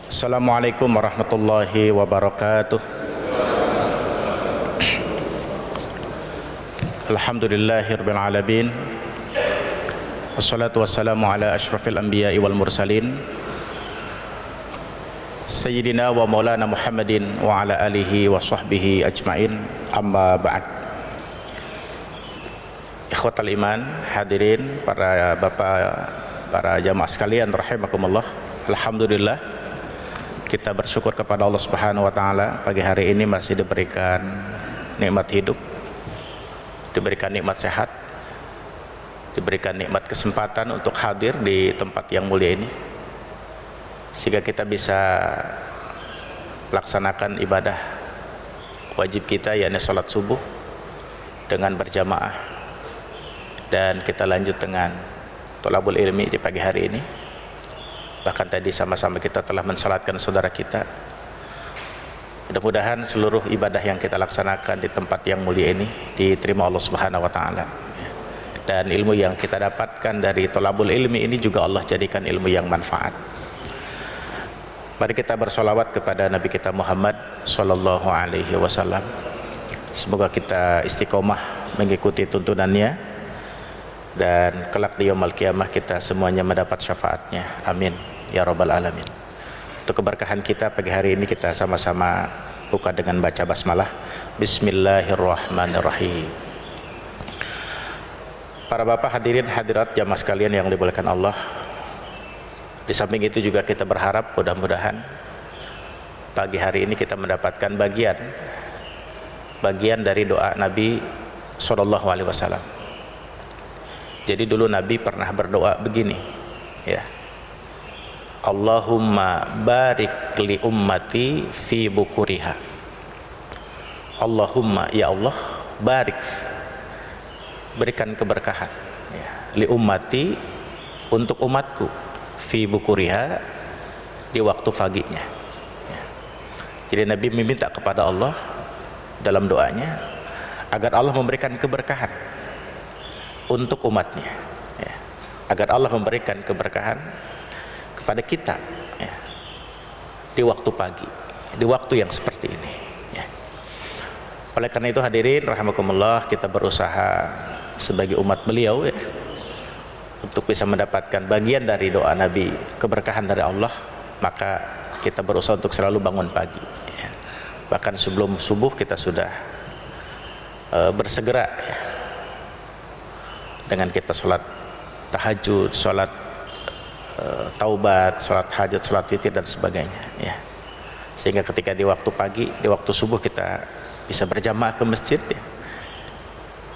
Assalamualaikum warahmatullahi wabarakatuh. Alhamdulillahirabbil alamin. Wassalatu wassalamu ala asyrafil anbiya'i wal mursalin Sayyidina wa maulana Muhammadin wa ala alihi wa sahbihi ajmain. Amma ba'd. Ikhwatal iman, hadirin para bapak, para jamaah sekalian rahimakumullah. Alhamdulillah, kita bersyukur kepada Allah Subhanahu wa taala, pagi hari ini masih diberikan nikmat hidup, diberikan nikmat sehat, diberikan nikmat kesempatan untuk hadir di tempat yang mulia ini, sehingga kita bisa laksanakan ibadah wajib kita, yakni salat subuh dengan berjamaah, dan kita lanjut dengan thalabul ilmi di pagi hari ini. Bahkan tadi sama-sama kita telah mensalatkan saudara kita. Mudah-mudahan seluruh ibadah yang kita laksanakan di tempat yang mulia ini diterima Allah Subhanahu wa taala. Dan ilmu yang kita dapatkan dari thalabul ilmi ini juga Allah jadikan ilmu yang manfaat. Mari kita bersolawat kepada Nabi kita Muhammad sallallahu alaihi wasallam. Semoga kita istiqomah mengikuti tuntunannya, dan kelak di yaumul qiyamah kita semuanya mendapat syafaatnya. Amin ya rabbal alamin. Untuk keberkahan kita pagi hari ini, kita sama-sama buka dengan baca basmalah. Bismillahirrahmanirrahim. Para bapak hadirin hadirat jamaah sekalian yang dimuliakan Allah, di samping itu juga kita berharap mudah-mudahan pagi hari ini kita mendapatkan bagian dari doa Nabi sallallahu alaihi wasallam. Jadi dulu Nabi pernah berdoa begini, ya. Allahumma barik li ummati fi bukuriha. Allahumma, ya Allah, barik, berikan keberkahan, ya, li ummati, untuk umatku, fi bukuriha, di waktu paginya, ya. Jadi Nabi meminta kepada Allah dalam doanya agar Allah memberikan keberkahan untuk umatnya, ya. Agar Allah memberikan keberkahan kepada kita, ya, di waktu pagi, di waktu yang seperti ini, ya. Oleh karena itu hadirin rahimakumullah, kita berusaha sebagai umat beliau, ya, untuk bisa mendapatkan bagian dari doa Nabi, keberkahan dari Allah. Maka kita berusaha untuk selalu bangun pagi, ya. Bahkan sebelum subuh kita sudah bersegera, ya, dengan kita sholat tahajud, sholat taubat, sholat hajat, sholat witir dan sebagainya, ya. Sehingga ketika di waktu pagi, di waktu subuh kita bisa berjamaah ke masjid, ya,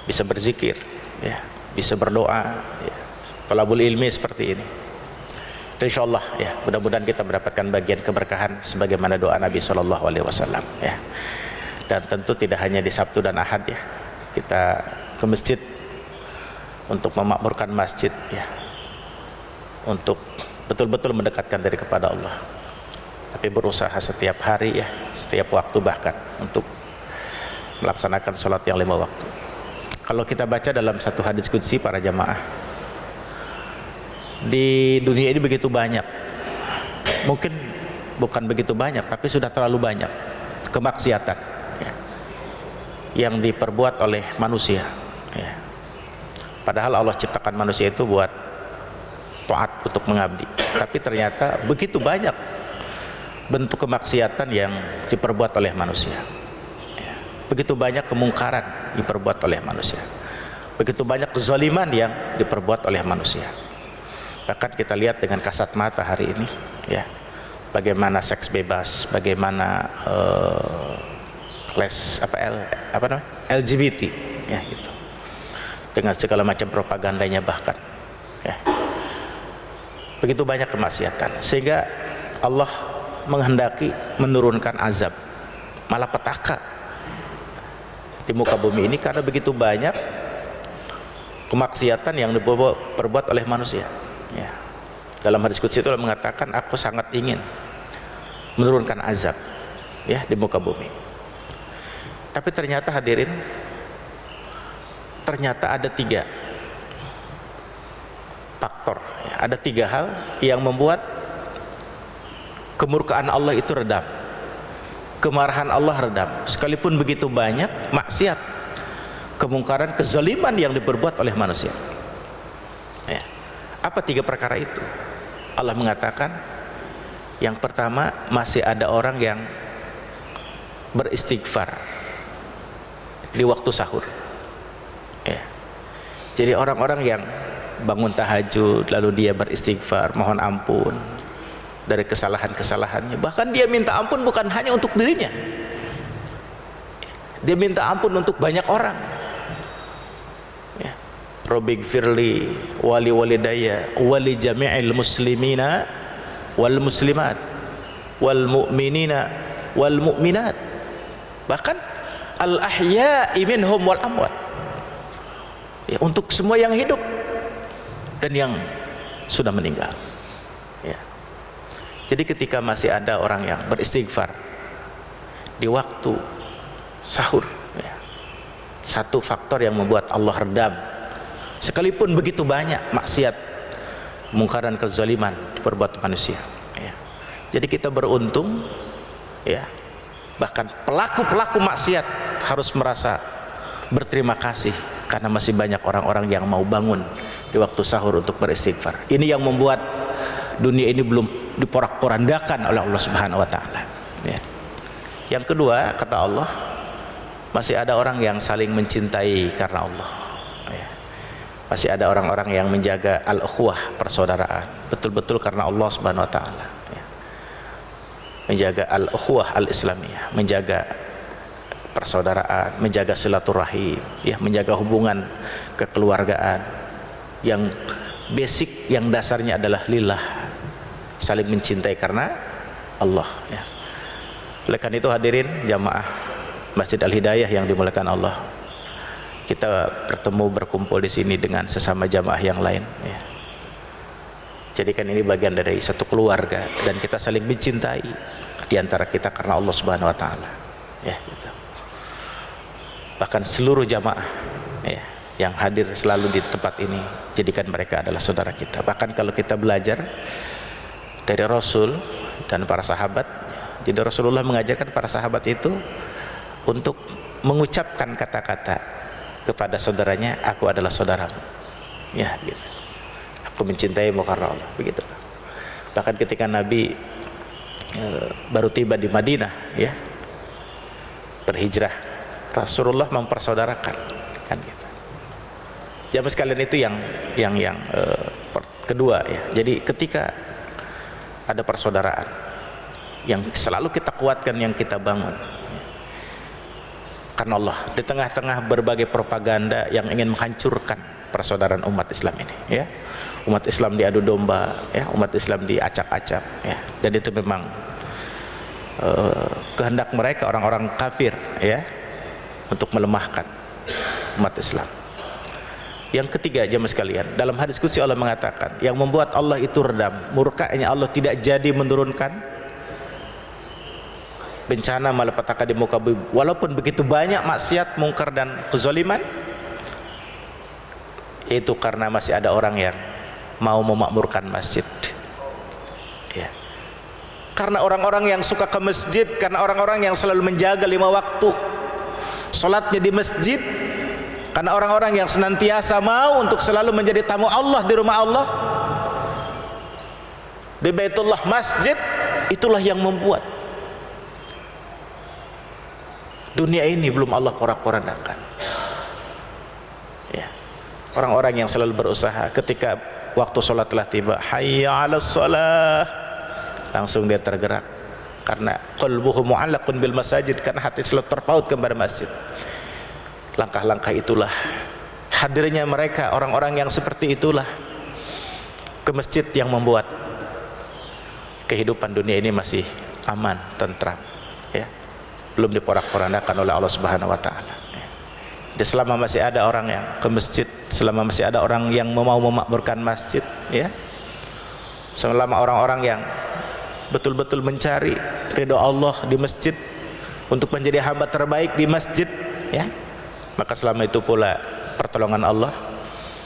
bisa berzikir, ya, bisa berdoa, ya, thalabul ilmi seperti ini. Insyaallah, ya, mudah-mudahan kita mendapatkan bagian keberkahan sebagaimana doa Nabi sallallahu alaihi wasallam, ya. Dan tentu tidak hanya di Sabtu dan Ahad, ya, kita ke masjid untuk memakmurkan masjid, ya, untuk betul-betul mendekatkan diri kepada Allah, tapi berusaha setiap hari, ya, setiap waktu, bahkan untuk melaksanakan sholat yang 5 waktu. Kalau kita baca dalam satu hadis qudsi para jamaah, di dunia ini begitu banyak, mungkin bukan begitu banyak, tapi sudah terlalu banyak kemaksiatan, ya, yang diperbuat oleh manusia, ya. Padahal Allah ciptakan manusia itu buat taat, untuk mengabdi, tapi ternyata begitu banyak bentuk kemaksiatan yang diperbuat oleh manusia, ya. Begitu banyak kemungkaran diperbuat oleh manusia, begitu banyak kezaliman yang diperbuat oleh manusia. Bahkan kita lihat dengan kasat mata hari ini, ya, bagaimana seks bebas, bagaimana LGBT, ya, gitu, dengan segala macam propagandanya bahkan, ya. Begitu banyak kemaksiatan sehingga Allah menghendaki menurunkan azab, malapetaka di muka bumi ini karena begitu banyak kemaksiatan yang diperbuat oleh manusia, ya. Dalam hadis qudsi itu Allah mengatakan, aku sangat ingin menurunkan azab, ya, di muka bumi. Tapi ternyata hadirin, ternyata ada 3 faktor, ya, ada 3 hal yang membuat kemurkaan Allah itu redam, kemarahan Allah redam. Sekalipun begitu banyak maksiat, kemungkaran, kezaliman yang diperbuat oleh manusia. Ya. Apa 3 perkara itu? Allah mengatakan, yang pertama, masih ada orang yang beristighfar di waktu sahur. Ya. Jadi orang-orang yang bangun tahajud lalu dia beristighfar, mohon ampun dari kesalahan-kesalahannya. Bahkan dia minta ampun bukan hanya untuk dirinya, dia minta ampun untuk banyak orang. Ya. Rabbighfirli wali walidayya wali jami'il muslimina wal muslimat wal mu'minina wal mu'minat, bahkan al ahya'i minhum wal amwat. Ya, untuk semua yang hidup dan yang sudah meninggal. Ya. Jadi ketika masih ada orang yang beristighfar di waktu sahur, ya, satu faktor yang membuat Allah redam, sekalipun begitu banyak maksiat, kemungkaran, kezaliman diperbuat manusia. Ya. Jadi kita beruntung, ya, bahkan pelaku-pelaku maksiat harus merasa berterima kasih karena masih banyak orang-orang yang mau bangun di waktu sahur untuk beristighfar. Ini yang membuat dunia ini belum diporak-porandakan oleh Allah Subhanahu wa taala. Ya. Yang kedua, kata Allah, masih ada orang yang saling mencintai karena Allah. Ya. Masih ada orang-orang yang menjaga al-ukhuwah, persaudaraan, betul-betul karena Allah Subhanahu wa taala. Ya. Menjaga al-ukhuwah al-islamiyah, menjaga persaudaraan, menjaga silaturahim, ya, menjaga hubungan kekeluargaan yang basic, yang dasarnya adalah lillah, saling mencintai karena Allah. Ya. Oleh karena itu hadirin jamaah Masjid Al-Hidayah yang dimuliakan Allah, kita bertemu berkumpul di sini dengan sesama jamaah yang lain. Ya. Jadikan ini bagian dari satu keluarga dan kita saling mencintai di antara kita karena Allah Subhanahu wa taala. Ya, gitu. Bahkan seluruh jamaah, ya, yang hadir selalu di tempat ini, jadikan mereka adalah saudara kita. Bahkan kalau kita belajar dari Rasul dan para sahabat, jadi Rasulullah mengajarkan para sahabat itu untuk mengucapkan kata-kata kepada saudaranya, aku adalah saudaramu. Ya, gitu. Aku mencintaimu karena Allah, begitu. Bahkan ketika Nabi baru tiba di Madinah, ya, berhijrah, Rasulullah mempersaudarakan, kan gitu. Jamaah sekalian, itu yang kedua, ya. Jadi ketika ada persaudaraan yang selalu kita kuatkan, yang kita bangun, ya, karena Allah, di tengah-tengah berbagai propaganda yang ingin menghancurkan persaudaraan umat Islam ini, ya. Umat Islam diadu domba, ya, umat Islam diacak-acak, ya. Dan itu memang kehendak mereka, orang-orang kafir, ya, untuk melemahkan umat Islam. Yang ketiga jemaah sekalian, dalam hadis qudsi Allah mengatakan, yang membuat Allah itu redam, murkanya Allah tidak jadi menurunkan bencana malapetaka di muka bumi, walaupun begitu banyak maksiat, mungkar dan kezaliman, itu karena masih ada orang yang mau memakmurkan masjid. Ya. Karena orang-orang yang suka ke masjid, karena orang-orang yang selalu menjaga 5 waktu salatnya di masjid, karena orang-orang yang senantiasa mau untuk selalu menjadi tamu Allah di rumah Allah, di Baitullah, masjid, itulah yang membuat dunia ini belum Allah porak-porandakan. Ya. Orang-orang yang selalu berusaha ketika waktu sholat telah tiba, hayya 'alas shalah, langsung dia tergerak karena qalbuhu mu'allaqun bil masajid, karena hati selalu terpaut kepada masjid. Langkah-langkah itulah, hadirnya mereka, orang-orang yang seperti itulah ke masjid, yang membuat kehidupan dunia ini masih aman, tentram, ya, belum diporak-porandakan oleh Allah Subhanahu wa taala. Ya. Jadi selama masih ada orang yang ke masjid, selama masih ada orang yang mau memakmurkan masjid, ya, selama orang-orang yang betul-betul mencari ridho Allah di masjid untuk menjadi hamba terbaik di masjid, ya, maka selama itu pula pertolongan Allah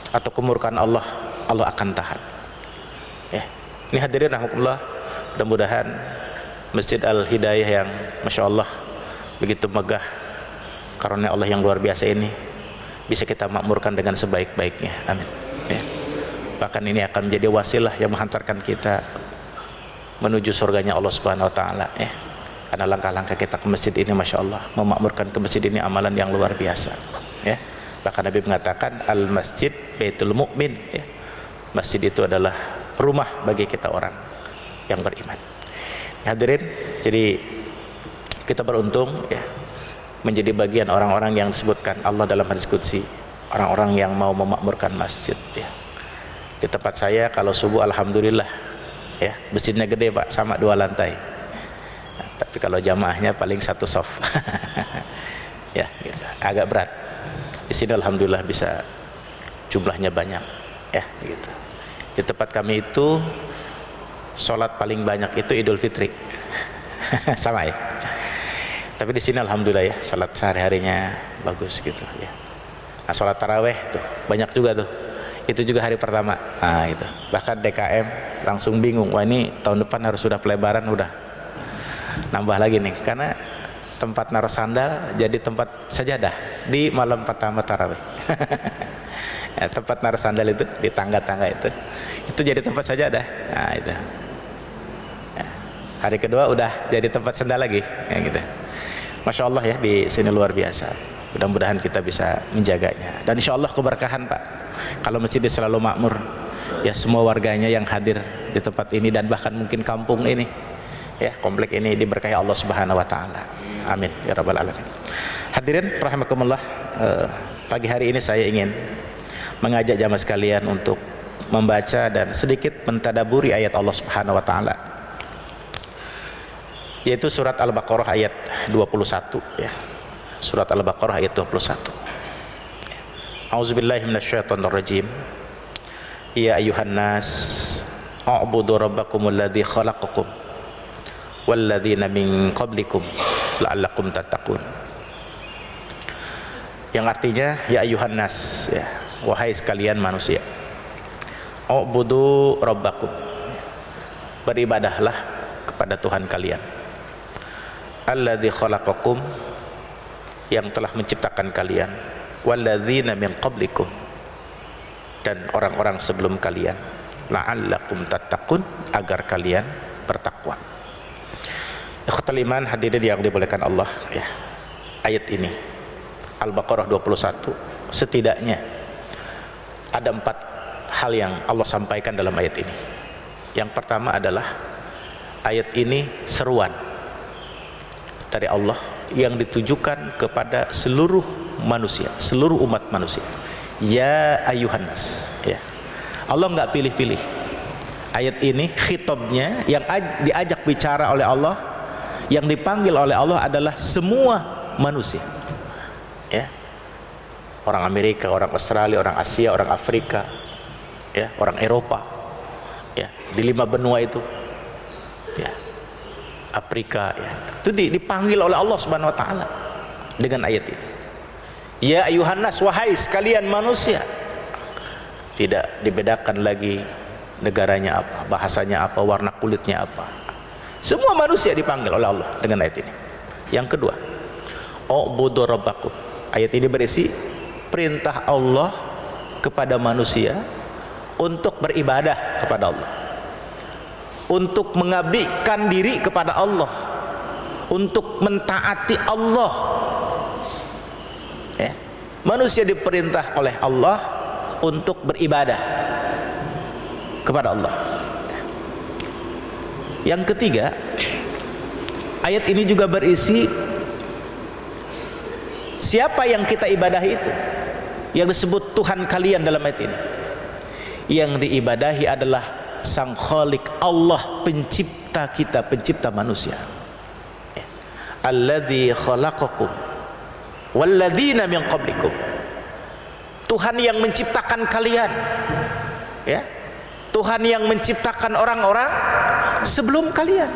atau kemurkaan Allah, Allah akan tahan. Ya. Ini hadirin rahmatullah, mudah-mudahan Masjid Al-Hidayah yang Masya Allah begitu megah, karunia Allah yang luar biasa ini bisa kita makmurkan dengan sebaik-baiknya. Amin. Ya. Bahkan ini akan menjadi wasilah yang menghantarkan kita menuju surganya Allah Subhanahu Wa Taala. Ya. Karena langkah-langkah kita ke masjid ini, Masya Allah, memakmurkan ke masjid ini amalan yang luar biasa. Ya. Bahkan Nabi mengatakan al masjid baitul mu'min. Ya. Masjid itu adalah rumah bagi kita orang yang beriman. Hadirin, jadi kita beruntung ya menjadi bagian orang-orang yang disebutkan Allah dalam hadis qudsi, orang-orang yang mau memakmurkan masjid ya. Di tempat saya kalau subuh alhamdulillah ya, masjidnya gede Pak, sama 2 lantai. Nah, tapi kalau jamaahnya paling 1 soft. Ya, gitu. Agak berat. Di sini alhamdulillah bisa jumlahnya banyak ya, gitu. Di tempat kami itu sholat paling banyak itu Idul Fitri. Sama ya. Tapi di sini alhamdulillah ya, sholat sehari-harinya bagus gitu ya. Nah, sholat taraweh tuh banyak juga tuh. Itu juga hari pertama. Nah, itu. Bahkan DKM langsung bingung. Wah, ini tahun depan harus sudah pelebaran, udah nambah lagi nih. Karena tempat naruh sandal jadi tempat sajadah di malam pertama taraweh. Ya, tempat naruh sandal itu di tangga-tangga itu jadi tempat sajadah. Nah, itu. Ya. Hari kedua udah jadi tempat sandal lagi, ya gitu. Masya Allah ya, di sini luar biasa. Mudah-mudahan kita bisa menjaganya. Dan insya Allah keberkahan Pak. Kalau masjid selalu makmur, ya semua warganya yang hadir di tempat ini dan bahkan mungkin kampung ini, ya komplek ini diberkahi Allah Subhanahu Wa Taala. Amin ya Rabbal Alamin. Hadirin rahimakumullah, pagi hari ini saya ingin mengajak jamaah sekalian untuk membaca dan sedikit mentadaburi ayat Allah Subhanahu Wa Taala, yaitu surat Al-Baqarah ayat 21 ya. Surat Al-Baqarah ayat 21. A'udzubillahi minasyaitonirrajim. Ya ayuhan nas, a'budu rabbakumul ladzi khalaqakum walladzina min qablikum la'allakum tattaqun. Yang artinya ya ayuhan nas ya, wahai sekalian manusia. A'budu rabbakum, beribadahlah kepada Tuhan kalian. Alladzi khalaqakum, yang telah menciptakan kalian, walladzina min qablikum, dan orang-orang sebelum kalian, la'allakum tattaqun, agar kalian bertakwa. Ikhwatal iman hadirin yang dimuliakan Allah ya. Ayat ini Al-Baqarah 21 setidaknya ada 4 hal yang Allah sampaikan dalam ayat ini. Yang pertama adalah ayat ini seruan dari Allah yang ditujukan kepada seluruh manusia, seluruh umat manusia. Ya ayuhan nas ya. Allah nggak pilih-pilih. Ayat ini khitabnya yang diajak bicara oleh Allah, yang dipanggil oleh Allah adalah semua manusia ya. Orang Amerika, orang Australia, orang Asia, orang Afrika ya, orang Eropa ya, di 5 benua itu ya, Afrika ya, itu dipanggil oleh Allah Subhanahu Wa Taala dengan ayat ini. Ya ayuhan nas, wahai sekalian manusia. Tidak dibedakan lagi negaranya apa, bahasanya apa, warna kulitnya apa. Semua manusia dipanggil oleh Allah dengan ayat ini. Yang kedua, u'budu rabbakum. Ayat ini berisi perintah Allah kepada manusia untuk beribadah kepada Allah, untuk mengabdikan diri kepada Allah, untuk mentaati Allah ya. Manusia diperintah oleh Allah untuk beribadah kepada Allah. Yang ketiga, ayat ini juga berisi siapa yang kita ibadahi itu, yang disebut Tuhan kalian dalam ayat ini. Yang diibadahi adalah Sang Khalik, Allah pencipta kita, pencipta manusia. Alladzi khalaqakum walladzina min qablikum. Tuhan yang menciptakan kalian ya. Tuhan yang menciptakan orang-orang sebelum kalian.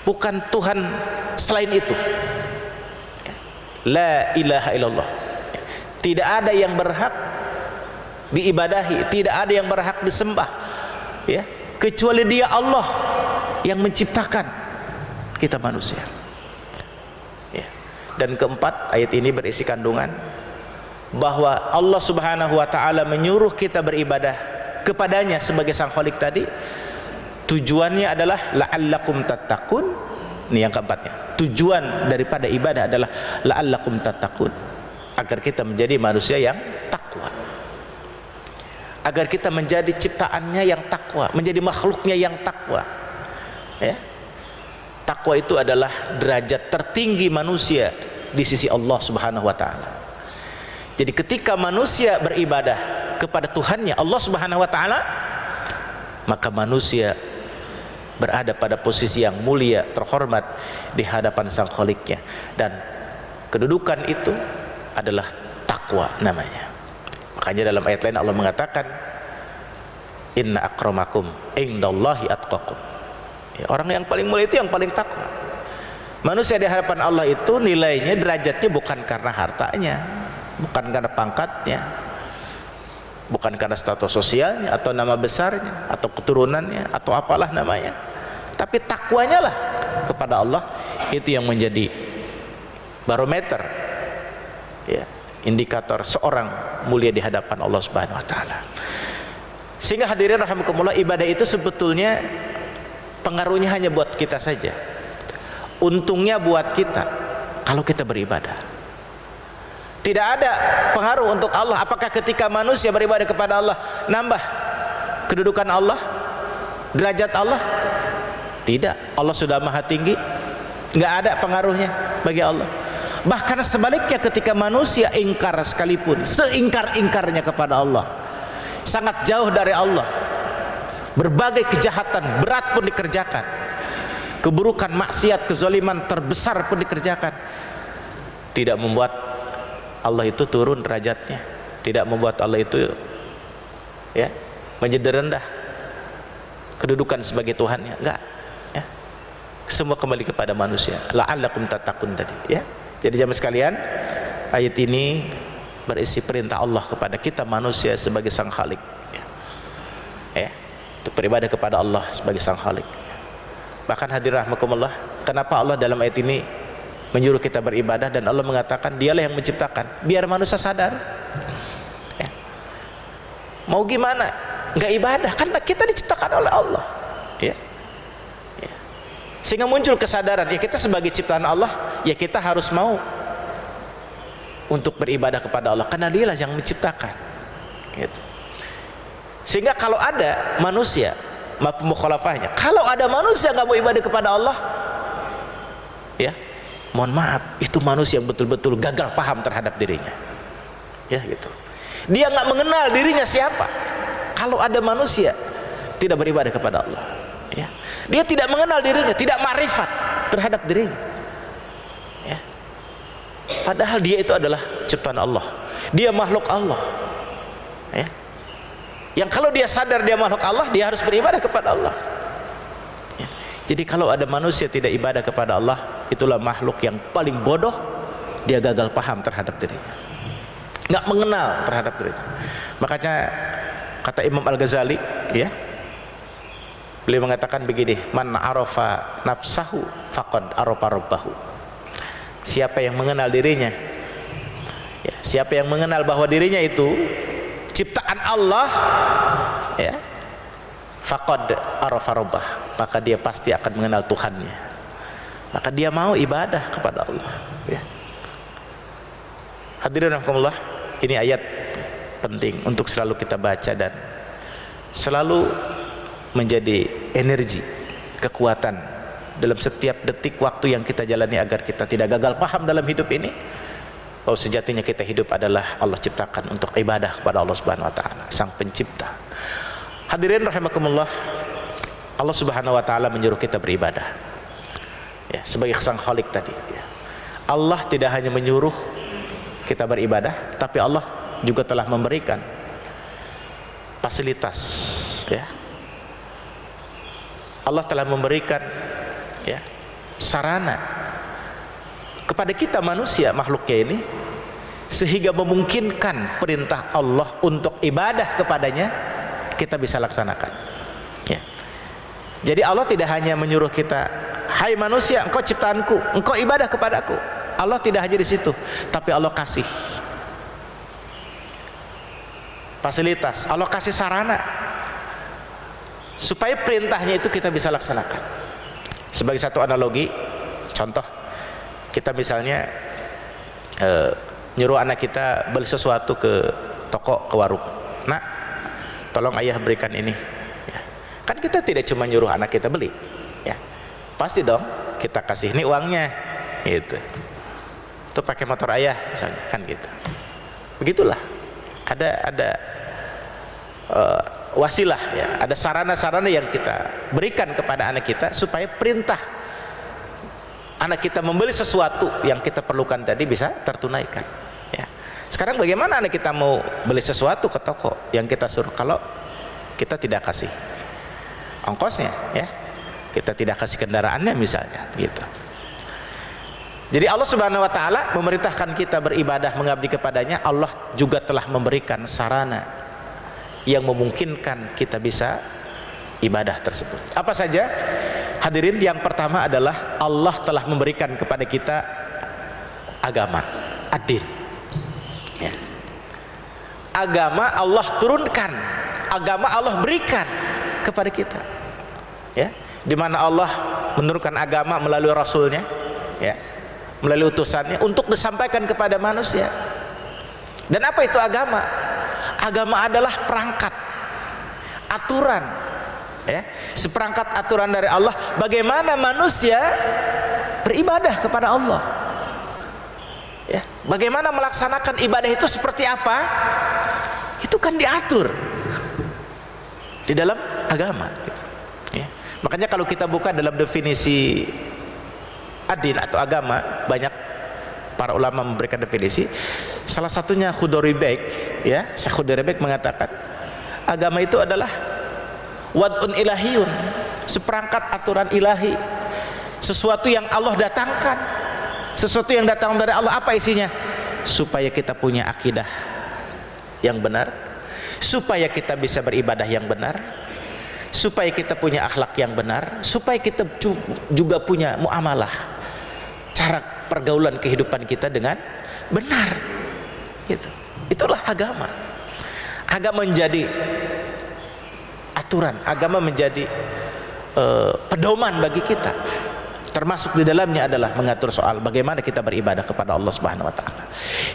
Bukan Tuhan selain itu. La ilaha illallah. Tidak ada yang berhak diibadahi, tidak ada yang berhak disembah ya, kecuali Dia Allah yang menciptakan kita manusia. Ya. Dan keempat, ayat ini berisi kandungan bahwa Allah Subhanahu wa taala menyuruh kita beribadah kepadanya sebagai Sang Khalik tadi. Tujuannya adalah la'allakum tattaqun. Ini yang keempatnya. Tujuan daripada ibadah adalah la'allakum tattaqun, agar kita menjadi manusia yang takwa, agar kita menjadi ciptaannya yang takwa, menjadi makhluknya yang takwa. Ya. Takwa itu adalah derajat tertinggi manusia di sisi Allah Subhanahu wa taala. Jadi ketika manusia beribadah kepada Tuhannya Allah Subhanahu wa taala, maka manusia berada pada posisi yang mulia, terhormat di hadapan Sang Khaliknya, dan kedudukan itu adalah takwa namanya. Makanya dalam ayat lain Allah mengatakan, inna akramakum indallahi atqakum. Ya, orang yang paling mulia itu yang paling takwa. Manusia di hadapan Allah itu nilainya, derajatnya bukan karena hartanya, bukan karena pangkatnya, bukan karena status sosialnya atau nama besarnya atau keturunannya atau apalah namanya, tapi takwanya lah kepada Allah, itu yang menjadi barometer, ya, indikator seorang mulia di hadapan Allah Subhanahu wa taala. Sehingga hadirin rahimakumullah, ibadah itu sebetulnya pengaruhnya hanya buat kita saja, untungnya buat kita kalau kita beribadah. Tidak ada pengaruh untuk Allah. Apakah ketika manusia beribadah kepada Allah nambah kedudukan Allah, derajat Allah? Tidak. Allah sudah maha tinggi, nggak ada pengaruhnya bagi Allah. Bahkan sebaliknya, ketika manusia ingkar sekalipun, seingkar-ingkarnya kepada Allah, sangat jauh dari Allah, berbagai kejahatan berat pun dikerjakan, keburukan, maksiat, kezaliman terbesar pun dikerjakan, tidak membuat Allah itu turun derajatnya, tidak membuat Allah itu, ya, menjadi rendah kedudukan sebagai Tuhannya, enggak, ya. Semua kembali kepada manusia. La'allakum tattaqun tadi, ya. Jadi jamaah sekalian, ayat ini berisi perintah Allah kepada kita manusia sebagai Sang Khalik, ya. Ya, untuk beribadah kepada Allah sebagai Sang Khalik. Bahkan hadirin rahimakumullah, kenapa Allah dalam ayat ini menyuruh kita beribadah, dan Allah mengatakan dialah yang menciptakan, biar manusia sadar, ya. Mau gimana nggak ibadah, kan kita diciptakan oleh Allah, ya. Ya. Sehingga muncul kesadaran, ya, kita sebagai ciptaan Allah, ya kita harus mau untuk beribadah kepada Allah karena dialah yang menciptakan, gitu. Sehingga kalau ada manusia, mukhalafahnya, kalau ada manusia nggak mau ibadah kepada Allah, ya, mohon maaf, itu manusia betul-betul gagal paham terhadap dirinya, ya, gitu. Dia nggak mengenal dirinya siapa. Kalau ada manusia tidak beribadah kepada Allah, ya, dia tidak mengenal dirinya, tidak ma'rifat terhadap dirinya, ya. Padahal dia itu adalah ciptaan Allah, dia makhluk Allah, ya. Yang kalau dia sadar dia makhluk Allah, dia harus beribadah kepada Allah. Jadi kalau ada manusia tidak ibadah kepada Allah, itulah makhluk yang paling bodoh, dia gagal paham terhadap dirinya, nggak mengenal terhadap dirinya. Makanya kata Imam Al-Ghazali, ya, beliau mengatakan begini, man arafa nafsahu faqad arafa rabbahu. Siapa yang mengenal dirinya, ya, siapa yang mengenal bahwa dirinya itu ciptaan Allah, ya, faqad arafa rabbah, maka dia pasti akan mengenal Tuhannya, maka dia mau ibadah kepada Allah, ya. Hadirin rahimakumullah, ini ayat penting untuk selalu kita baca dan selalu menjadi energi, kekuatan dalam setiap detik waktu yang kita jalani, agar kita tidak gagal paham dalam hidup ini bahwa sejatinya kita hidup adalah Allah ciptakan untuk ibadah kepada Allah Subhanahu wa taala, Sang Pencipta. Hadirin rahimakumullah, Allah Subhanahu wa taala menyuruh kita beribadah, ya, sebagai Sang Khalik tadi, ya. Allah tidak hanya menyuruh kita beribadah, tapi Allah juga telah memberikan fasilitas, ya. Allah telah memberikan, ya, sarana kepada kita manusia, makhluknya ini, sehingga memungkinkan perintah Allah untuk ibadah kepadanya kita bisa laksanakan, ya. Jadi Allah tidak hanya menyuruh kita, hai manusia, engkau ciptaanku, engkau ibadah kepadaku. Allah tidak hanya di situ, tapi Allah kasih fasilitas, Allah kasih sarana supaya perintahnya itu kita bisa laksanakan. Sebagai satu analogi, contoh, kita misalnya nyuruh anak kita beli sesuatu ke toko, ke warung. Nak, tolong ayah berikan ini. Ya. Kan kita tidak cuma nyuruh anak kita beli, ya. Pasti dong kita kasih ini uangnya, gitu. Tuh pakai motor ayah, misalnya, kan gitu. Begitulah. Ada wasilah, ya. Ada sarana-sarana yang kita berikan kepada anak kita supaya perintah anak kita membeli sesuatu yang kita perlukan tadi bisa tertunaikan. Ya. Sekarang bagaimana anak kita mau beli sesuatu ke toko yang kita suruh, kalau kita tidak kasih ongkosnya, ya, kita tidak kasih kendaraannya misalnya, gitu. Jadi Allah Subhanahu Wa Taala memerintahkan kita beribadah, mengabdi kepadanya. Allah juga telah memberikan sarana yang memungkinkan kita bisa ibadah tersebut. Apa saja? Hadirin, yang pertama adalah Allah telah memberikan kepada kita agama, ad-din. Ya. Agama Allah turunkan, agama Allah berikan kepada kita. Ya, di mana Allah menurunkan agama melalui Rasulnya, ya, melalui utusannya untuk disampaikan kepada manusia. Dan apa itu agama? Agama adalah perangkat, aturan, ya, seperangkat aturan dari Allah bagaimana manusia beribadah kepada Allah, ya, bagaimana melaksanakan ibadah itu seperti apa, itu kan diatur di dalam agama, gitu. Ya. Makanya kalau kita buka dalam definisi ad-din atau agama, banyak para ulama memberikan definisi. Salah satunya Khudoribek, ya, Syekh Khudoribek mengatakan agama itu adalah wad'un ilahiyun, seperangkat aturan ilahi, sesuatu yang Allah datangkan, sesuatu yang datang dari Allah. Apa isinya? Supaya kita punya akidah yang benar, supaya kita bisa beribadah yang benar, supaya kita punya akhlak yang benar, supaya kita juga punya muamalah, cara pergaulan kehidupan kita dengan benar, gitu. Itulah agama. Agama menjadi aturan, agama menjadi pedoman bagi kita. Termasuk di dalamnya adalah mengatur soal bagaimana kita beribadah kepada Allah Subhanahu Wa Taala.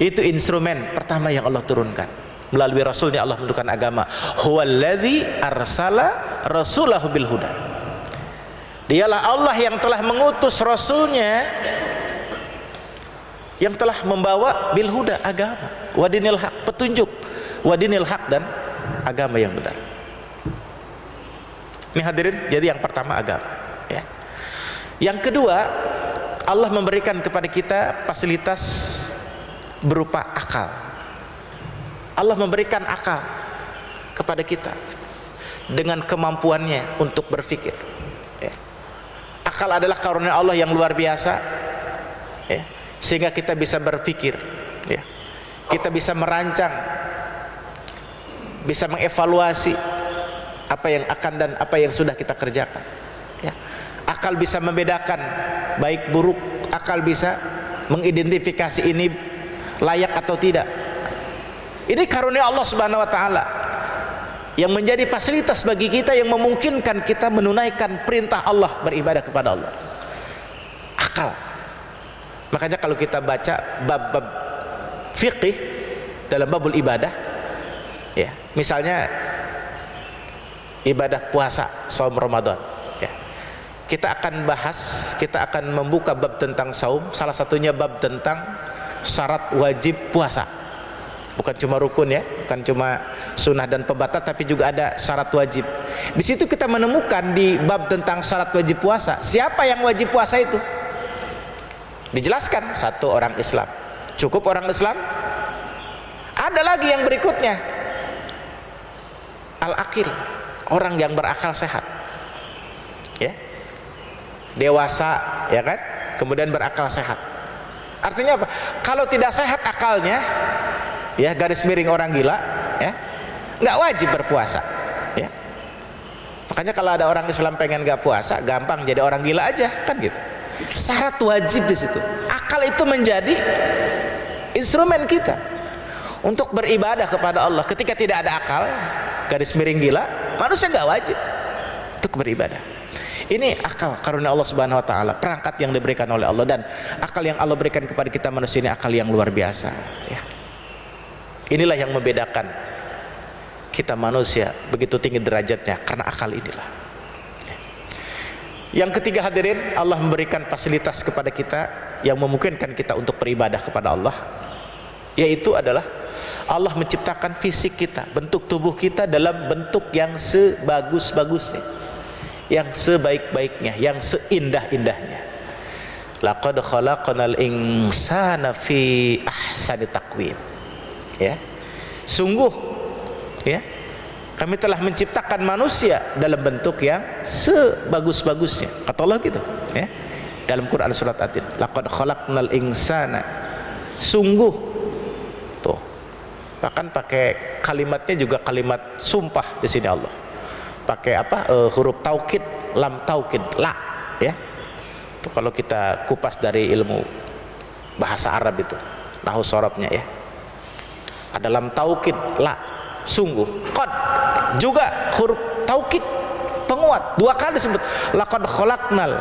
Itu instrumen pertama yang Allah turunkan. Melalui Rasulnya Allah menentukan agama. Huwallazi arsala rasulahu bil huda. Dialah Allah yang telah mengutus Rasulnya, yang telah membawa bil huda, agama, wadinil haq, petunjuk, wadinil haq, dan agama yang benar. Ini hadirin, jadi yang pertama agama, ya. Yang kedua, Allah memberikan kepada kita fasilitas berupa akal. Allah memberikan akal kepada kita dengan kemampuannya untuk berpikir, ya. Akal adalah karunia Allah yang luar biasa, ya, sehingga kita bisa berpikir, ya. Kita bisa merancang, bisa mengevaluasi apa yang akan dan apa yang sudah kita kerjakan, ya. Akal bisa membedakan baik buruk, akal bisa mengidentifikasi ini layak atau tidak. Ini karunia Allah Subhanahu Wa Taala yang menjadi fasilitas bagi kita, yang memungkinkan kita menunaikan perintah Allah, beribadah kepada Allah. Akal. Makanya kalau kita baca bab-bab fiqih dalam babul ibadah, ya, misalnya ibadah puasa, saum Ramadan, ya, kita akan bahas, kita akan membuka bab tentang saum. Salah satunya bab tentang syarat wajib puasa. Bukan cuma rukun, ya, bukan cuma sunnah dan pembatal, tapi juga ada syarat wajib. Di situ kita menemukan di bab tentang syarat wajib puasa, siapa yang wajib puasa itu dijelaskan. Satu, orang Islam. Cukup orang Islam? Ada lagi yang berikutnya, al-aqil, orang yang berakal sehat, ya, dewasa, ya kan, kemudian berakal sehat. Artinya apa? Kalau tidak sehat akalnya, ya, garis miring orang gila, ya, nggak wajib berpuasa, ya. Makanya kalau ada orang Islam pengen gak puasa, gampang jadi orang gila aja, kan gitu. Syarat wajib di situ. Akal itu menjadi instrumen kita untuk beribadah kepada Allah. Ketika tidak ada akal, garis miring gila, manusia gak wajib untuk beribadah. Ini akal karunia Allah Subhanahu wa taala, perangkat yang diberikan oleh Allah, dan akal yang Allah berikan kepada kita manusia ini akal yang luar biasa, ya. Inilah yang membedakan kita manusia begitu tinggi derajatnya karena akal inilah. Yang ketiga hadirin, Allah memberikan fasilitas kepada kita yang memungkinkan kita untuk beribadah kepada Allah, yaitu adalah Allah menciptakan fisik kita, bentuk tubuh kita dalam bentuk yang sebagus-bagusnya, yang sebaik-baiknya, yang seindah-indahnya. Laqad khalaqnal insana fi ahsani taqwim. Ya. Sungguh, ya, kami telah menciptakan manusia dalam bentuk yang sebagus-bagusnya. Kata Allah gitu, ya. Dalam Quran surat At-Tin, laqad khalaqnal insana. Sungguh. Tuh. Bahkan pakai kalimatnya juga kalimat sumpah di sini Allah. Pakai apa? Huruf taukid, lam taukid, la, ya. Tuh, kalau kita kupas dari ilmu bahasa Arab itu, nahwu sorobnya, ya. Ada lam taukid, la, sungguh. Qad juga huruf taukid, penguat, dua kali disebut. Laqad khalaqnal,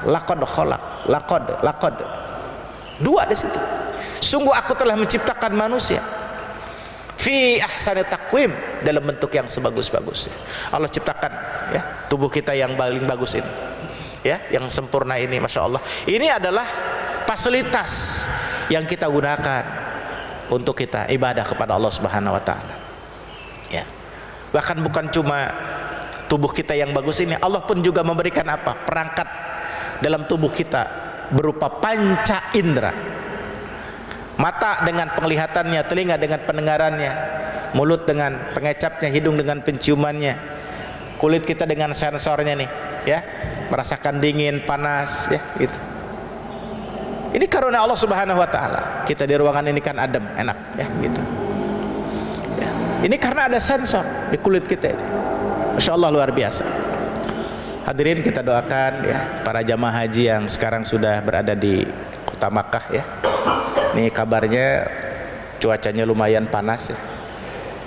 laqad khalaq, laqad, dua di situ. Sungguh aku telah menciptakan manusia fi ahsani taqwim, dalam bentuk yang sebagus-bagusnya. Allah ciptakan, ya, tubuh kita yang paling bagus ini, ya, yang sempurna ini, masya Allah. Ini adalah fasilitas yang kita gunakan untuk kita ibadah kepada Allah Subhanahu wa taala, ya. Bahkan bukan cuma tubuh kita yang bagus ini, Allah pun juga memberikan apa? Perangkat dalam tubuh kita berupa panca indera. Mata dengan penglihatannya, telinga dengan pendengarannya, mulut dengan pengecapnya, hidung dengan penciumannya, kulit kita dengan sensornya nih, ya, merasakan dingin, panas, ya, gitu. Ini karunia Allah Subhanahu wa taala. Kita di ruangan ini kan adem, enak, ya, gitu. Ya. Ini karena ada sensor di kulit kita ini. Masya Allah, luar biasa. Hadirin, kita doakan, ya, para jamaah haji yang sekarang sudah berada di kota Makkah, ya. Ini kabarnya cuacanya lumayan panas, ya.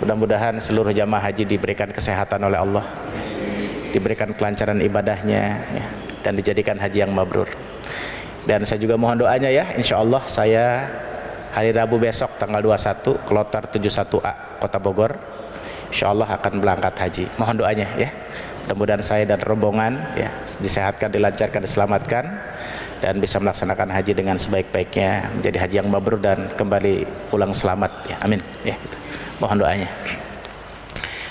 Mudah-mudahan seluruh jamaah haji diberikan kesehatan oleh Allah, diberikan kelancaran ibadahnya, ya, dan dijadikan haji yang mabrur. Dan saya juga mohon doanya, ya, insya Allah saya hari Rabu besok tanggal 21 Kloter 71A Kota Bogor, insya Allah akan berangkat haji. Mohon doanya, ya, mudah-mudahan saya dan rombongan, ya, disehatkan, dilancarkan, diselamatkan, dan bisa melaksanakan haji dengan sebaik-baiknya, menjadi haji yang mabrur dan kembali pulang selamat, ya, amin, ya, gitu. Mohon doanya.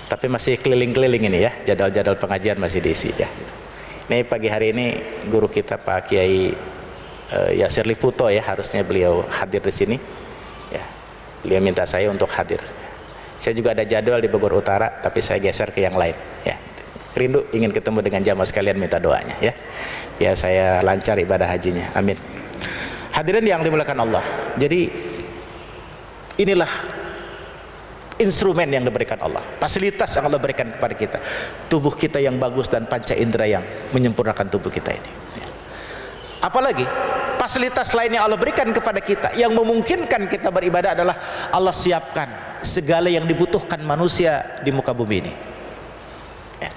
Tapi masih keliling-keliling ini, ya, jadwal-jadwal pengajian masih diisi, ya, gitu. Ini pagi hari ini guru kita Pak Kiai Yasir Liputo, ya, harusnya beliau hadir di sini, ya. Beliau minta saya untuk hadir. Saya juga ada jadwal di Bogor Utara, tapi saya geser ke yang lain, ya. Rindu ingin ketemu dengan jamaah sekalian, minta doanya, ya, biar saya lancar ibadah hajinya, amin. Hadirin yang dimuliakan Allah, jadi inilah instrumen yang diberikan Allah, fasilitas yang Allah berikan kepada kita, tubuh kita yang bagus dan panca indera yang menyempurnakan tubuh kita ini, ya. Apalagi fasilitas lain yang Allah berikan kepada kita yang memungkinkan kita beribadah adalah Allah siapkan segala yang dibutuhkan manusia di muka bumi ini, ya.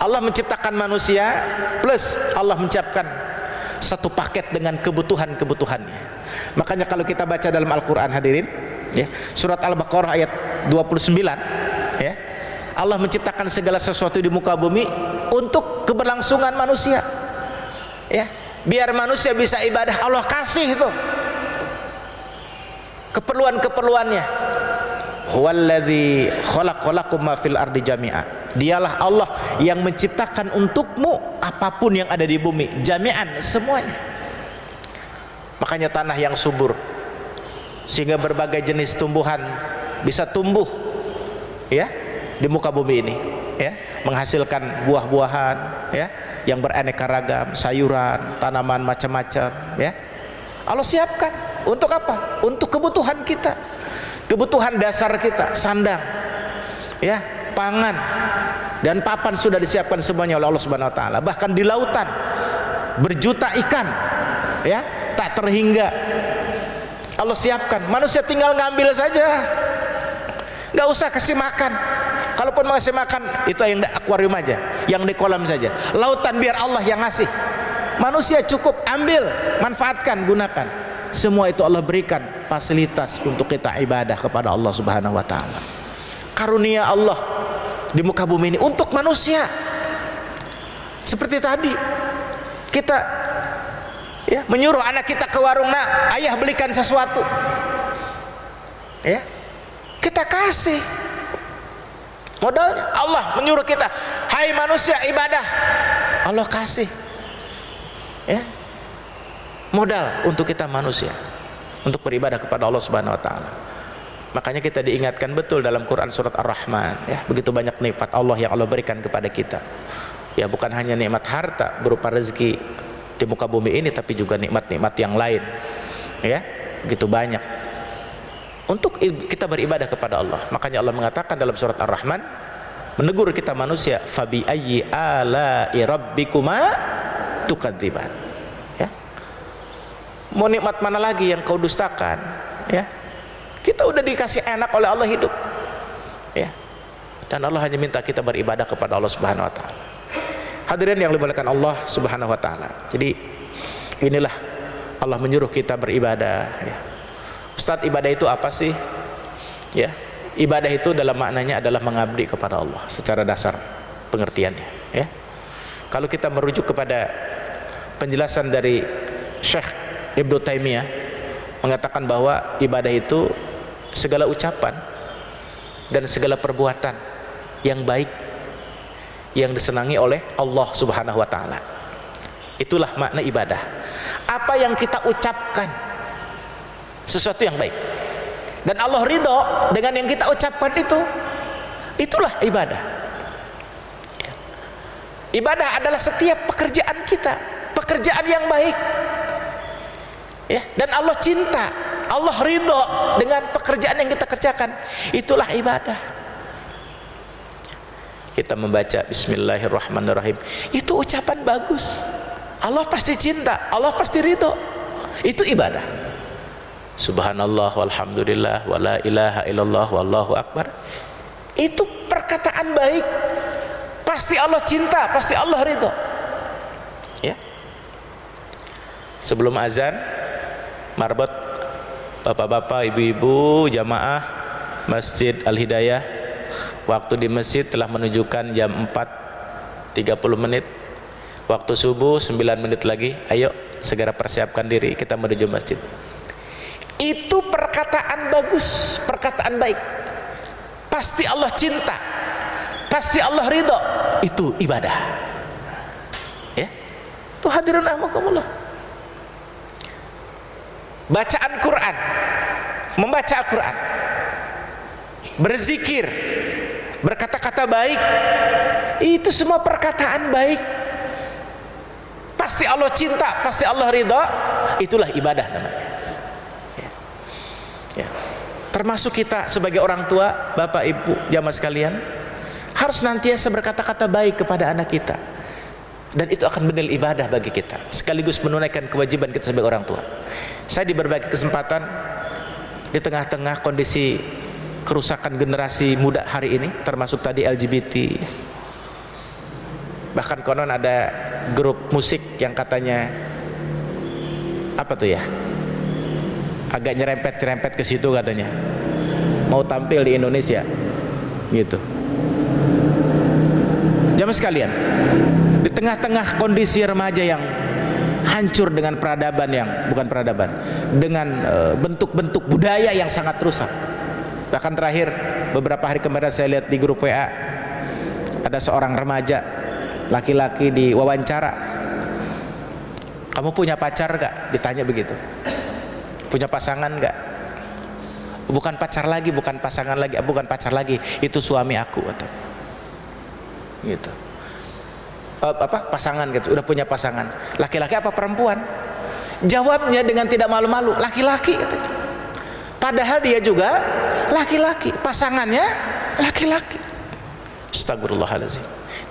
Allah menciptakan manusia plus Allah menyiapkan satu paket dengan kebutuhan-kebutuhannya. Makanya kalau kita baca dalam Al-Quran, hadirin, ya, surat Al-Baqarah ayat 29, ya, Allah menciptakan segala sesuatu di muka bumi untuk keberlangsungan manusia, ya, biar manusia bisa ibadah. Allah kasih itu keperluan-keperluannya. Huwallazi khalaqalakum ma fil ardi jami'a. Dialah Allah yang menciptakan untukmu apapun yang ada di bumi, jami'an, semuanya. Makanya tanah yang subur sehingga berbagai jenis tumbuhan bisa tumbuh, ya, di muka bumi ini, ya, menghasilkan buah-buahan, ya, yang beraneka ragam, sayuran, tanaman macam-macam, ya. Allah siapkan untuk apa? Untuk kebutuhan kita, kebutuhan dasar kita, sandang, ya, pangan, dan papan sudah disiapkan semuanya oleh Allah Subhanahu wa taala. Bahkan di lautan berjuta ikan, ya, tak terhingga Allah siapkan. Manusia tinggal ngambil saja, nggak usah kasih makan. Kalaupun mau kasih makan, itu yang di akuarium aja, yang di kolam saja. Lautan biar Allah yang ngasih. Manusia cukup ambil, manfaatkan, gunakan. Semua itu Allah berikan fasilitas untuk kita ibadah kepada Allah Subhanahu wa taala. Karunia Allah di muka bumi ini untuk manusia. Seperti tadi kita, ya, menyuruh anak kita ke warung, nak, ayah belikan sesuatu, ya, kita kasih. Modalnya Allah menyuruh kita, hai manusia ibadah, Allah kasih, ya, modal untuk kita manusia untuk beribadah kepada Allah Subhanahu wa taala. Makanya kita diingatkan betul dalam Quran surat Ar-Rahman, ya, begitu banyak nikmat Allah yang Allah berikan kepada kita. Ya, bukan hanya nikmat harta berupa rezeki di muka bumi ini, tapi juga nikmat-nikmat yang lain, ya, begitu banyak untuk kita beribadah kepada Allah. Makanya Allah mengatakan dalam surat Ar-Rahman, menegur kita manusia, fabi ayyi ala'i rabbikuma tukadziban, ya, mau nikmat mana lagi yang kau dustakan, ya. Kita udah dikasih enak oleh Allah hidup, ya, dan Allah hanya minta kita beribadah kepada Allah Subhanahu wa taala. Hadirin yang dimuliakan Allah Subhanahu wa taala. Jadi inilah Allah menyuruh kita beribadah, ya. Ustadz, ibadah itu apa sih? Ya, ibadah itu dalam maknanya adalah mengabdi kepada Allah secara dasar pengertiannya, ya. Kalau kita merujuk kepada penjelasan dari Syekh Ibnu Taimiyah, mengatakan bahwa ibadah itu segala ucapan dan segala perbuatan yang baik yang disenangi oleh Allah Subhanahu wa taala. Itulah makna ibadah. Apa yang kita ucapkan, sesuatu yang baik, dan Allah ridho dengan yang kita ucapkan itu, itulah ibadah. Ibadah adalah setiap pekerjaan kita, pekerjaan yang baik, ya, dan Allah cinta, Allah ridho dengan pekerjaan yang kita kerjakan, itulah ibadah. Kita membaca Bismillahirrahmanirrahim, itu ucapan bagus, Allah pasti cinta, Allah pasti ridho, itu ibadah. Subhanallah walhamdulillah wala ilaha illallah wallahu akbar, itu perkataan baik, pasti Allah cinta, pasti Allah ridho, ya. Sebelum azan, marbot bapak-bapak, ibu-ibu, jamaah Masjid Al-Hidayah, waktu di masjid telah menunjukkan jam 4:30. Waktu subuh 9 menit lagi. Ayo segera persiapkan diri, kita menuju masjid. Itu perkataan bagus, perkataan baik, pasti Allah cinta, pasti Allah ridho, itu ibadah, ya. Tuh hadirin rahimakumullah. Bacaan Quran, membaca Al-Quran, berzikir, berkata-kata baik, itu semua perkataan baik, pasti Allah cinta, pasti Allah ridha, itulah ibadah namanya, ya. Ya. Termasuk kita sebagai orang tua, bapak ibu jamaah sekalian, harus nantiasa berkata-kata baik kepada anak kita, dan itu akan benar ibadah bagi kita, sekaligus menunaikan kewajiban kita sebagai orang tua. Saya di berbagai kesempatan, di tengah-tengah kondisi kerusakan generasi muda hari ini, termasuk tadi LGBT, bahkan konon ada grup musik yang katanya apa tuh ya, agak nyerempet-nyerempet ke situ katanya, mau tampil di Indonesia gitu. Jamaah sekalian, di tengah-tengah kondisi remaja yang hancur dengan peradaban yang bukan peradaban, dengan bentuk-bentuk budaya yang sangat rusak. Bahkan terakhir beberapa hari kemarin saya lihat di grup WA, ada seorang remaja laki-laki diwawancara, kamu punya pacar gak? Ditanya begitu. Punya pasangan gak? Bukan pacar lagi, bukan pasangan lagi, bukan pacar lagi, itu suami aku, atau gitu. Apa pasangan gitu, udah punya pasangan, laki-laki apa perempuan? Jawabnya dengan tidak malu-malu, laki-laki katanya. Padahal dia juga laki-laki, pasangannya laki-laki. Astagfirullahaladzim.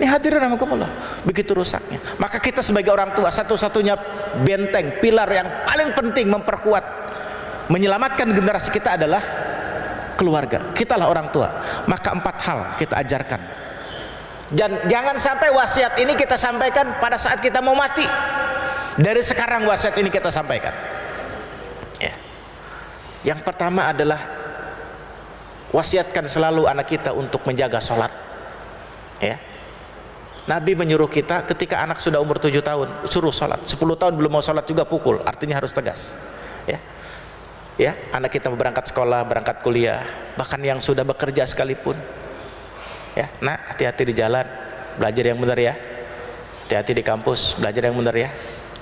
Ini hadirin rahimakumullah, begitu rusaknya. Maka kita sebagai orang tua, satu-satunya benteng, pilar yang paling penting memperkuat, menyelamatkan generasi kita adalah keluarga. Kitalah orang tua. Maka 4 hal kita ajarkan. Dan jangan sampai wasiat ini kita sampaikan pada saat kita mau mati. Dari sekarang wasiat ini kita sampaikan. Ya. Yang pertama adalah wasiatkan selalu anak kita untuk menjaga sholat. Ya. Nabi menyuruh kita ketika anak sudah umur 7 tahun suruh sholat, 10 tahun belum mau sholat juga pukul, artinya harus tegas. Ya, ya, anak kita berangkat sekolah, berangkat kuliah, bahkan yang sudah bekerja sekalipun, ya, nah hati-hati di jalan, belajar yang benar ya, hati-hati di kampus, belajar yang benar ya,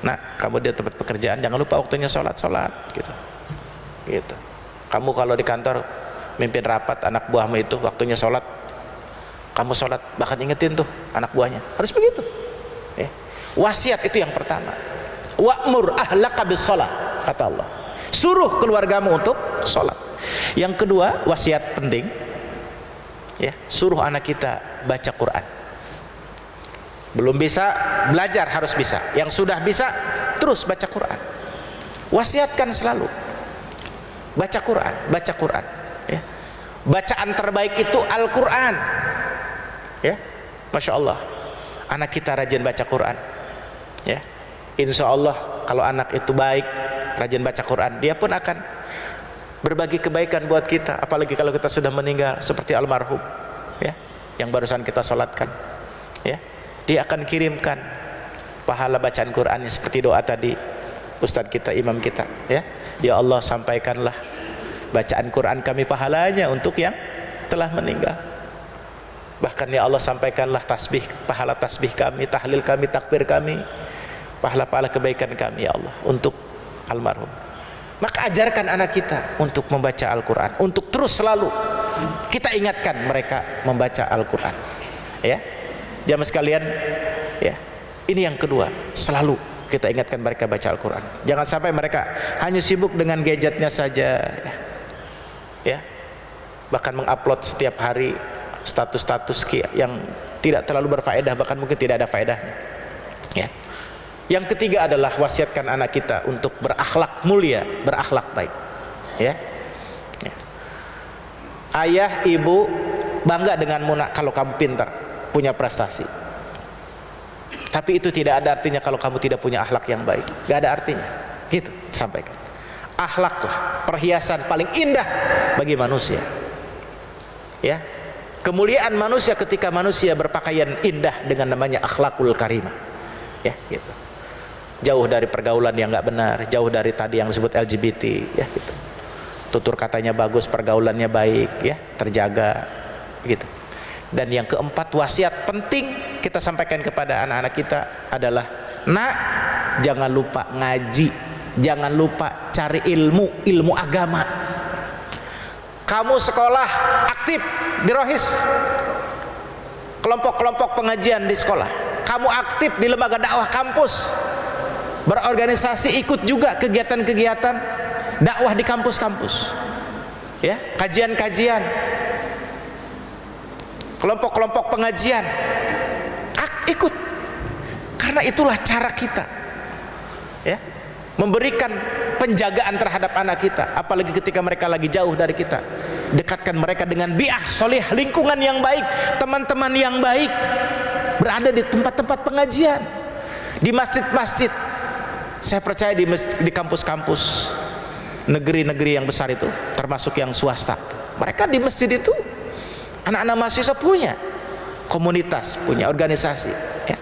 nah kamu di tempat pekerjaan jangan lupa waktunya sholat, gitu, gitu. Kamu kalau di kantor mimpin rapat, anak buahmu itu waktunya sholat, kamu sholat, bahkan ingetin tuh anak buahnya, harus begitu. Ya. Wasiat itu yang pertama. Wa'mur ahlaka bis sholat, kata Allah. Suruh keluargamu untuk sholat. Yang kedua, wasiat penting, ya, suruh anak kita baca Quran. Belum bisa belajar, harus bisa. Yang sudah bisa, terus baca Quran. Wasiatkan selalu baca Quran, baca Quran. Ya. Bacaan terbaik itu Al-Quran. Ya, masya Allah, anak kita rajin baca Quran. Ya, insya Allah kalau anak itu baik, rajin baca Quran, dia pun akan berbagi kebaikan buat kita. Apalagi kalau kita sudah meninggal, seperti almarhum, ya, yang barusan kita sholatkan. Ya, dia akan kirimkan pahala bacaan Qurannya seperti doa tadi Ustadz kita, imam kita. Ya, ya Allah, sampaikanlah bacaan Quran kami pahalanya untuk yang telah meninggal. Bahkan ya Allah, sampaikanlah tasbih, pahala tasbih kami, tahlil kami, takbir kami, pahala-pahala kebaikan kami ya Allah untuk almarhum. Maka ajarkan anak kita untuk membaca Al-Quran, untuk terus selalu kita ingatkan mereka membaca Al-Quran. Ya, jamaah sekalian, ya, ini yang kedua, selalu kita ingatkan mereka baca Al-Quran. Jangan sampai mereka hanya sibuk dengan gadgetnya saja, ya, bahkan mengupload setiap hari status-status yang tidak terlalu berfaedah, bahkan mungkin tidak ada faedahnya. Ya. Yang ketiga adalah wasiatkan anak kita untuk berakhlak mulia, berakhlak baik. Ya. Ya. Ayah, ibu bangga denganmu nak kalau kamu pintar, punya prestasi. Tapi itu tidak ada artinya kalau kamu tidak punya akhlak yang baik. Gak ada artinya. Gitu sampaikan. Akhlaklah perhiasan paling indah bagi manusia. Ya. Kemuliaan manusia ketika manusia berpakaian indah dengan namanya akhlakul karimah. Ya, gitu. Jauh dari pergaulan yang nggak benar, jauh dari tadi yang disebut LGBT, ya gitu. Tutur katanya bagus, pergaulannya baik, ya, terjaga, gitu. Dan yang keempat, wasiat penting kita sampaikan kepada anak-anak kita adalah, nak, jangan lupa ngaji, jangan lupa cari ilmu agama. Kamu sekolah aktif di Rohis, kelompok-kelompok pengajian di sekolah, kamu aktif di lembaga dakwah kampus, berorganisasi, ikut juga kegiatan-kegiatan dakwah di kampus-kampus, ya, kajian-kajian, kelompok-kelompok pengajian, ikut, karena itulah cara kita, ya, memberikan penjagaan terhadap anak kita, apalagi ketika mereka lagi jauh dari kita. Dekatkan mereka dengan bi'ah soleh, lingkungan yang baik, teman-teman yang baik, berada di tempat-tempat pengajian, di masjid-masjid. Saya percaya di kampus-kampus negeri-negeri yang besar itu, termasuk yang swasta, mereka di masjid itu, anak-anak mahasiswa punya komunitas, punya organisasi, ya.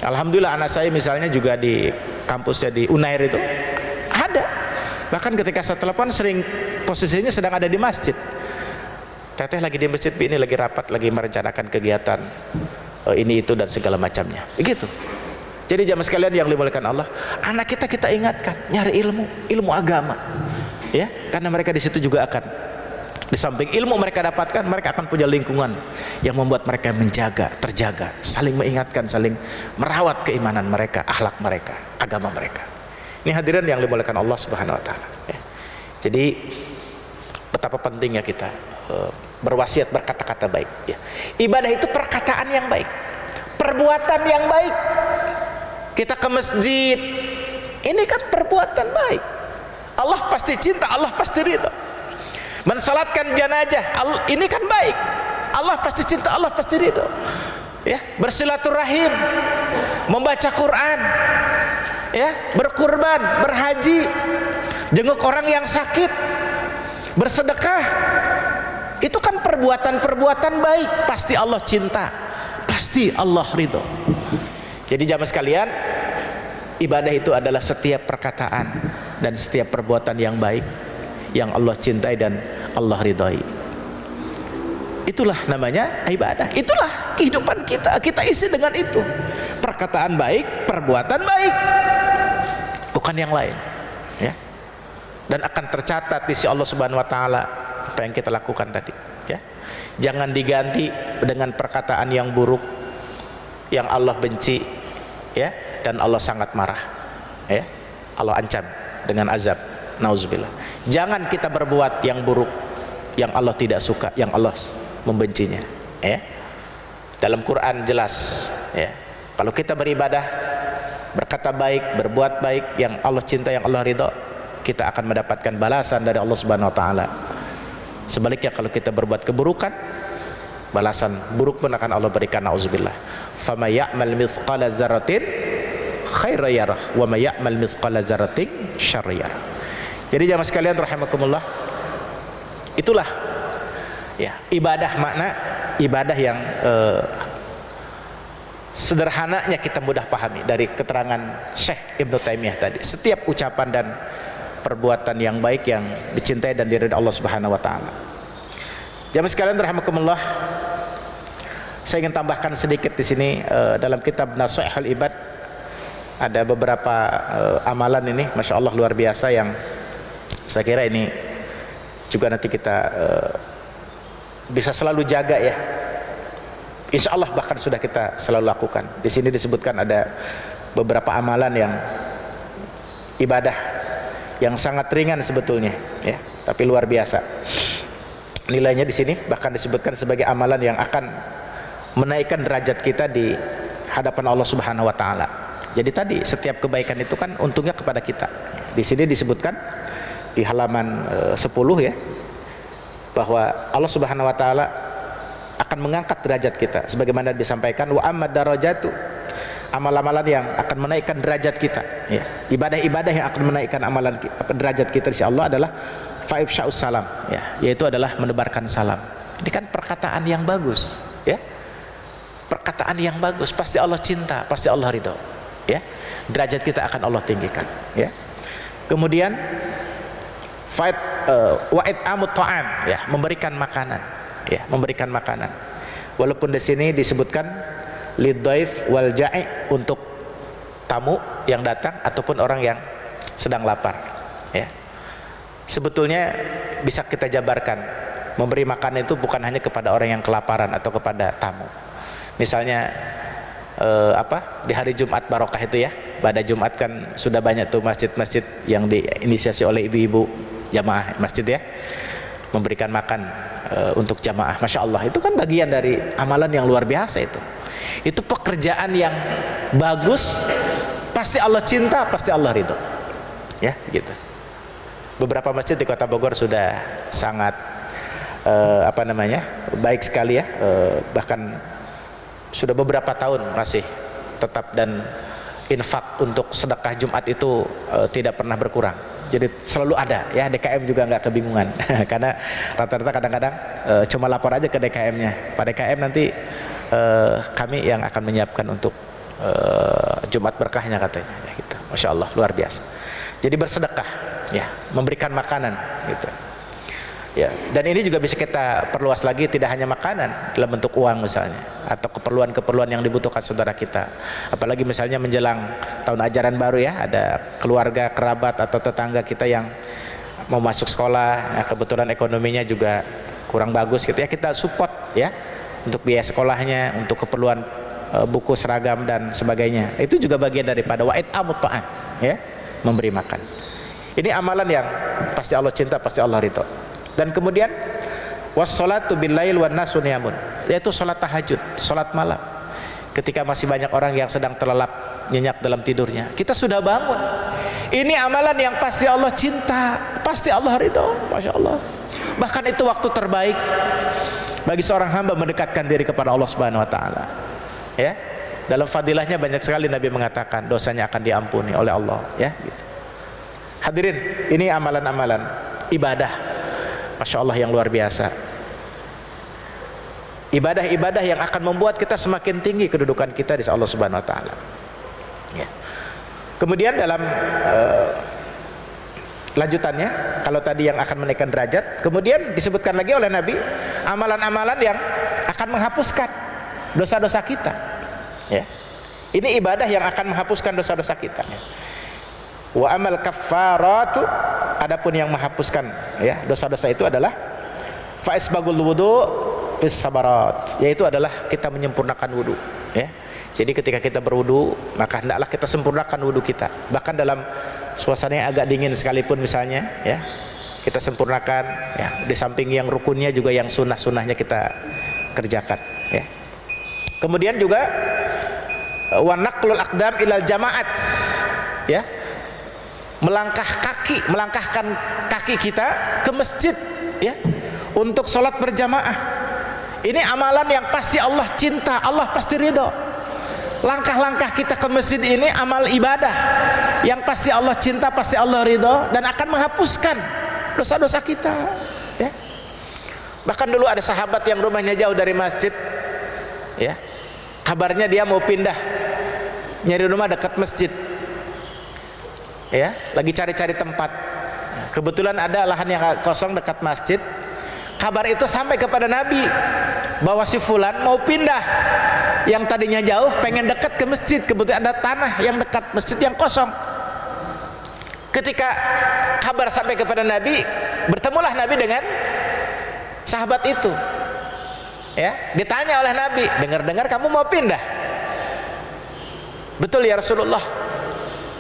Alhamdulillah anak saya misalnya juga di kampusnya di Unair itu ada. Bahkan ketika saya telepon sering posisinya sedang ada di masjid. Teteh lagi di masjid, ini lagi rapat, lagi merencanakan kegiatan ini itu dan segala macamnya. Begitu. Jadi jamaah sekalian yang dimuliakan Allah, anak kita ingatkan nyari ilmu agama. Ya, karena mereka di situ juga akan, di samping ilmu mereka dapatkan, mereka akan punya lingkungan yang membuat mereka menjaga, terjaga, saling mengingatkan, saling merawat keimanan mereka, akhlak mereka, agama mereka. Ini hadirin yang dimuliakan Allah Subhanahu wa taala, ya. Jadi betapa pentingnya kita berwasiat berkata-kata baik ya. Ibadah itu perkataan yang baik, perbuatan yang baik. Kita ke masjid, ini kan perbuatan baik. Allah pasti cinta, Allah pasti ridho. Mensalatkan jenazah, ini kan baik. Allah pasti cinta, Allah pasti ridho. Ya, bersilaturahim, membaca Quran, ya, berkurban, berhaji, jenguk orang yang sakit, bersedekah. Itu kan perbuatan-perbuatan baik. Pasti Allah cinta, pasti Allah ridho. Jadi jamaah sekalian, ibadah itu adalah setiap perkataan dan setiap perbuatan yang baik yang Allah cintai dan Allah ridhoi. Itulah namanya ibadah. Itulah kehidupan kita. Kita isi dengan itu. Perkataan baik, perbuatan baik, bukan yang lain. Ya. Dan akan tercatat di sisi Allah Subhanahu Wa Taala apa yang kita lakukan tadi. Ya. Jangan diganti dengan perkataan yang buruk, yang Allah benci, ya, dan Allah sangat marah. Ya. Allah ancam dengan azab. Nauzubillah. Jangan kita berbuat yang buruk, yang Allah tidak suka, yang Allah membencinya. Ya. Dalam Quran jelas. Ya. Kalau kita beribadah, berkata baik, berbuat baik, yang Allah cinta, yang Allah ridho, kita akan mendapatkan balasan dari Allah Subhanahu Wa Taala. Sebaliknya kalau kita berbuat keburukan, balasan buruk pun akan Allah berikan. Nauzubillah. Fama ya'mal mithqala dzarratin khairan yarah wa may ya'mal mithqala dzarratin syarran yarah. Jadi jamaah sekalian rahimakumullah, itulah ya ibadah, makna ibadah yang sederhananya kita mudah pahami dari keterangan Syekh Ibnu Taimiyah tadi. Setiap ucapan dan perbuatan yang baik yang dicintai dan diridhai Allah Subhanahu Wa Taala. Jamaah sekalian rahimakumullah, saya ingin tambahkan sedikit di sini dalam kitab Nashihul Ibad ada beberapa amalan ini, masya Allah luar biasa, yang saya kira ini juga nanti kita bisa selalu jaga ya. Insya Allah bahkan sudah kita selalu lakukan. Di sini disebutkan ada beberapa amalan yang ibadah yang sangat ringan sebetulnya, ya, tapi luar biasa nilainya. Di sini bahkan disebutkan sebagai amalan yang akan menaikkan derajat kita di hadapan Allah Subhanahu Wa Taala. Jadi tadi setiap kebaikan itu kan untungnya kepada kita. Di sini disebutkan di halaman 10 ya, bahwa Allah Subhanahu Wa Taala akan mengangkat derajat kita sebagaimana disampaikan, wa ammad darajatu, amal-amalan yang akan menaikkan derajat kita ya. Ibadah-ibadah yang akan menaikkan amalan derajat kita insya Allah adalah fa'ifsya'us salam ya, yaitu adalah menebarkan salam. Ini kan perkataan yang bagus ya, perkataan yang bagus, pasti Allah cinta, pasti Allah ridho ya, derajat kita akan Allah tinggikan ya. Kemudian wa'id amut ta'am ya, memberikan makanan ya, memberikan makanan. Walaupun di sini disebutkan lidhaif wal ja'i, untuk tamu yang datang ataupun orang yang sedang lapar ya. Sebetulnya bisa kita jabarkan, memberi makan itu bukan hanya kepada orang yang kelaparan atau kepada tamu. Misalnya di hari Jumat barokah itu ya, pada Jumat kan sudah banyak tuh masjid-masjid yang diinisiasi oleh ibu-ibu jamaah masjid ya, memberikan makan untuk jamaah. Masya Allah, itu kan bagian dari amalan yang luar biasa. Itu pekerjaan yang bagus, pasti Allah cinta, pasti Allah ridho ya gitu. Beberapa masjid di Kota Bogor sudah sangat baik sekali ya, bahkan sudah beberapa tahun masih tetap, dan infak untuk sedekah Jumat itu tidak pernah berkurang. Jadi selalu ada ya, DKM juga nggak kebingungan karena rata-rata kadang-kadang cuma lapor aja ke DKM-nya. Pak DKM nanti kami yang akan menyiapkan untuk Jumat berkahnya katanya ya, gitu. Masya Allah luar biasa. Jadi bersedekah ya, memberikan makanan gitu ya. Dan ini juga bisa kita perluas lagi, tidak hanya makanan dalam bentuk uang misalnya, atau keperluan-keperluan yang dibutuhkan saudara kita. Apalagi misalnya menjelang tahun ajaran baru ya, ada keluarga, kerabat atau tetangga kita yang mau masuk sekolah ya, kebetulan ekonominya juga kurang bagus gitu ya, kita support ya untuk biaya sekolahnya, untuk keperluan buku, seragam dan sebagainya. Itu juga bagian daripada wa'id amut ta'am ya, memberi makan. Ini amalan yang pasti Allah cinta, pasti Allah ridho. Dan kemudian wassalatu billail wan nasu niyamun, yaitu salat tahajud, salat malam. Ketika masih banyak orang yang sedang terlelap nyenyak dalam tidurnya, kita sudah bangun. Ini amalan yang pasti Allah cinta, pasti Allah ridho. Masya Allah. Bahkan itu waktu terbaik bagi seorang hamba mendekatkan diri kepada Allah Subhanahu Wa Taala. Ya, dalam fadilahnya banyak sekali Nabi mengatakan dosanya akan diampuni oleh Allah. Ya, gitu. Hadirin, ini amalan-amalan ibadah, Masya Allah yang luar biasa. Ibadah-ibadah yang akan membuat kita semakin tinggi kedudukan kita di Allah Subhanahu Wa Taala. Ya. Kemudian dalam lanjutannya, kalau tadi yang akan menaikkan derajat, kemudian disebutkan lagi oleh Nabi amalan-amalan yang akan menghapuskan dosa-dosa kita. Ya. Ini ibadah yang akan menghapuskan dosa-dosa kita. Ya. Wa amal kaffaratu, adapun yang menghapuskan ya dosa-dosa itu adalah fa isbagul wudu bis sabarat, yaitu adalah kita menyempurnakan wudu. Ya. Jadi ketika kita berwudu, maka hendaklah kita sempurnakan wudu kita. Bahkan dalam suasana yang agak dingin sekalipun misalnya, ya, kita sempurnakan. Ya. Di samping yang rukunnya juga yang sunnah-sunnahnya kita kerjakan. Ya. Kemudian juga wa naqlul aqdam ilal jamaat, ya, melangkahkan kaki kita ke masjid, ya, untuk sholat berjamaah. Ini amalan yang pasti Allah cinta, Allah pasti ridho. Langkah-langkah kita ke masjid ini amal ibadah yang pasti Allah cinta, pasti Allah ridho, dan akan menghapuskan dosa-dosa kita. Ya. Bahkan dulu ada sahabat yang rumahnya jauh dari masjid, ya, kabarnya dia mau pindah, nyari rumah dekat masjid, ya, lagi cari-cari tempat. Kebetulan ada lahan yang kosong dekat masjid. Kabar itu sampai kepada Nabi bahwa si fulan mau pindah, yang tadinya jauh pengen dekat ke masjid, kebetulan ada tanah yang dekat masjid yang kosong. Ketika kabar sampai kepada Nabi, bertemulah Nabi dengan sahabat itu. Ya, ditanya oleh Nabi, dengar-dengar kamu mau pindah? Betul ya Rasulullah.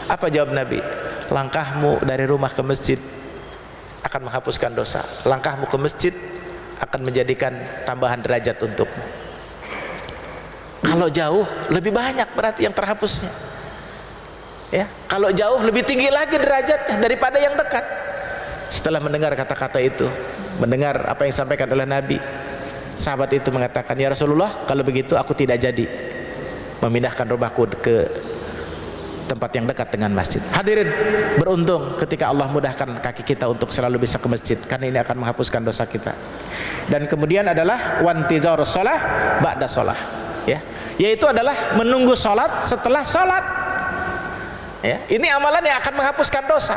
Apa jawab Nabi? Langkahmu dari rumah ke masjid akan menghapuskan dosa. Langkahmu ke masjid akan menjadikan tambahan derajat untukmu. Kalau jauh lebih banyak berarti yang terhapusnya. Ya, kalau jauh lebih tinggi lagi derajatnya daripada yang dekat. Setelah mendengar kata-kata itu, mendengar apa yang disampaikan oleh Nabi, sahabat itu mengatakan, ya Rasulullah, kalau begitu aku tidak jadi memindahkan rumahku ke tempat yang dekat dengan masjid. Hadirin, beruntung ketika Allah mudahkan kaki kita untuk selalu bisa ke masjid, karena ini akan menghapuskan dosa kita. Dan kemudian adalah wantizarus shalah ba'da shalah, ya, yaitu adalah menunggu salat setelah salat. Ya, ini amalan yang akan menghapuskan dosa.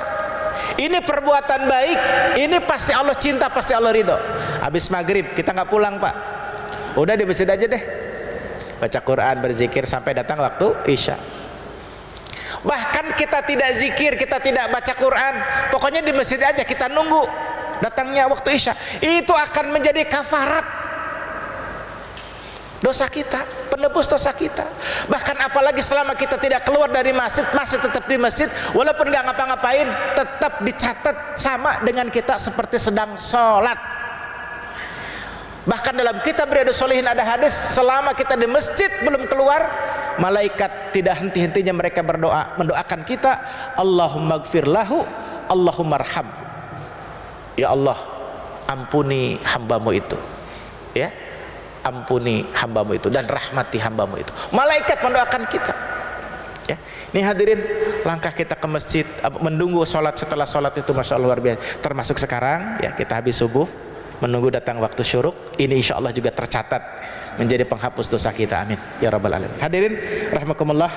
Ini perbuatan baik, ini pasti Allah cinta, pasti Allah ridho. Habis maghrib kita nggak pulang, Pak, udah di masjid aja deh, baca Quran, berzikir sampai datang waktu isya. Bahkan kita tidak zikir, kita tidak baca Quran, pokoknya di masjid aja kita nunggu datangnya waktu isya. Itu akan menjadi kafarat dosa kita, penebus dosa kita. Bahkan apalagi selama kita tidak keluar dari masjid, masih tetap di masjid, walaupun nggak ngapa-ngapain, tetap dicatat sama dengan kita seperti sedang sholat. Bahkan dalam kitab Riyadhus Shalihin ada hadis, selama kita di masjid belum keluar, malaikat tidak henti-hentinya mereka berdoa, mendoakan kita, Allahumma gfir lahu, Allahumma arham. Ya Allah, ampuni hambamu itu, ya, ampuni hambamu itu dan rahmati hambamu itu. Malaikat mendoakan kita. Ya. Ini hadirin, langkah kita ke masjid, menunggu sholat, setelah sholat itu Masya Allah luar biasa. Termasuk sekarang, ya, kita habis subuh, menunggu datang waktu syuruk, ini insya Allah juga tercatat menjadi penghapus dosa kita, amin ya rabbal alamin. Hadirin rahimakumullah,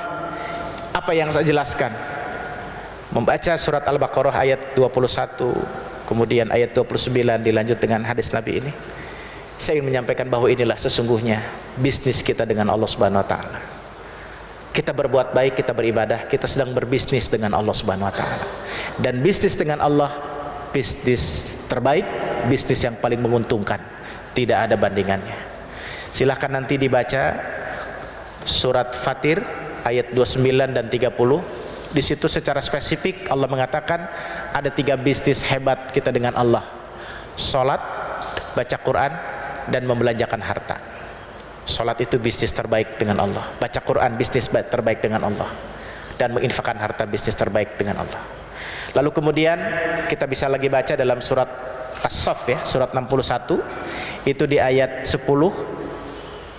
apa yang saya jelaskan, membaca surat Al-Baqarah ayat 21, kemudian ayat 29 dilanjut dengan hadis Nabi ini, saya ingin menyampaikan bahwa inilah sesungguhnya bisnis kita dengan Allah Subhanahu wa taala. Kita berbuat baik, kita beribadah, kita sedang berbisnis dengan Allah Subhanahu wa taala. Dan bisnis dengan Allah, bisnis terbaik, bisnis yang paling menguntungkan, tidak ada bandingannya. Silahkan nanti dibaca surat Fatir ayat 29 dan 30. Di situ secara spesifik Allah mengatakan ada 3 bisnis hebat kita dengan Allah: salat, baca Quran, dan membelanjakan harta. Salat itu bisnis terbaik dengan Allah, baca Quran bisnis terbaik dengan Allah, dan menginfakkan harta bisnis terbaik dengan Allah. Lalu kemudian kita bisa lagi baca dalam surat As-Saff ya, surat 61 itu di ayat 10,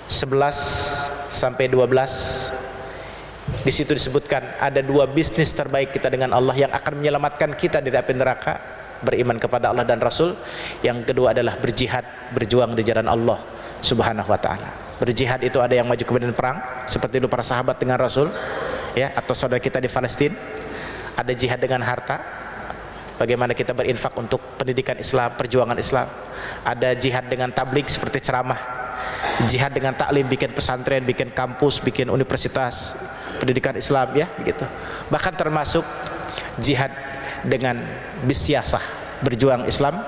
11 sampai 12. Di situ disebutkan ada dua bisnis terbaik kita dengan Allah yang akan menyelamatkan kita dari api neraka: beriman kepada Allah dan Rasul. Yang kedua adalah berjihad, berjuang di jalan Allah Subhanahu wa taala. Berjihad itu ada yang maju ke medan perang seperti itu para sahabat dengan Rasul ya, atau saudara kita di Palestina. Ada jihad dengan harta, bagaimana kita berinfak untuk pendidikan Islam, perjuangan Islam. Ada jihad dengan tabligh seperti ceramah, jihad dengan taklim, bikin pesantren, bikin kampus, bikin universitas pendidikan Islam ya gitu. Bahkan termasuk jihad dengan bisyasah, berjuang Islam,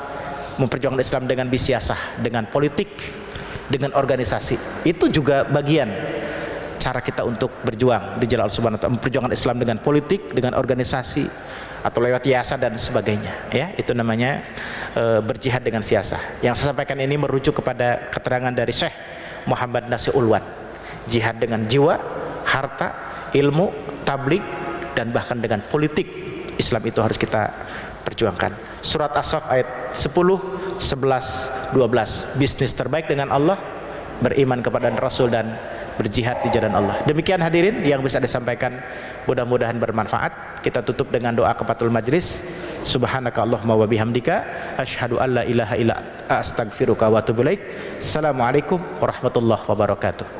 memperjuangkan Islam dengan bisyasah, dengan politik, dengan organisasi. Itu juga bagian cara kita untuk berjuang di jalan Allah Subhanahu wa taala, memperjuangkan Islam dengan politik, dengan organisasi, atau lewat yayasan dan sebagainya ya. Itu namanya berjihad dengan siasah. Yang saya sampaikan ini merujuk kepada keterangan dari Syekh Muhammad Nasir Ulwan. Jihad dengan jiwa, harta, ilmu, tabligh, dan bahkan dengan politik Islam itu harus kita perjuangkan. Surat As-Saff ayat 10, 11, 12. Bisnis terbaik dengan Allah, beriman kepada Rasul, dan berjihad di jalan Allah. Demikian hadirin yang bisa disampaikan, mudah-mudahan bermanfaat. Kita tutup dengan doa kafatul majlis. Subhanaka Allahumma wa bihamdika asyhadu an la ilaha illa anta astaghfiruka wa atubu ilaik. Assalamualaikum warahmatullahi wabarakatuh.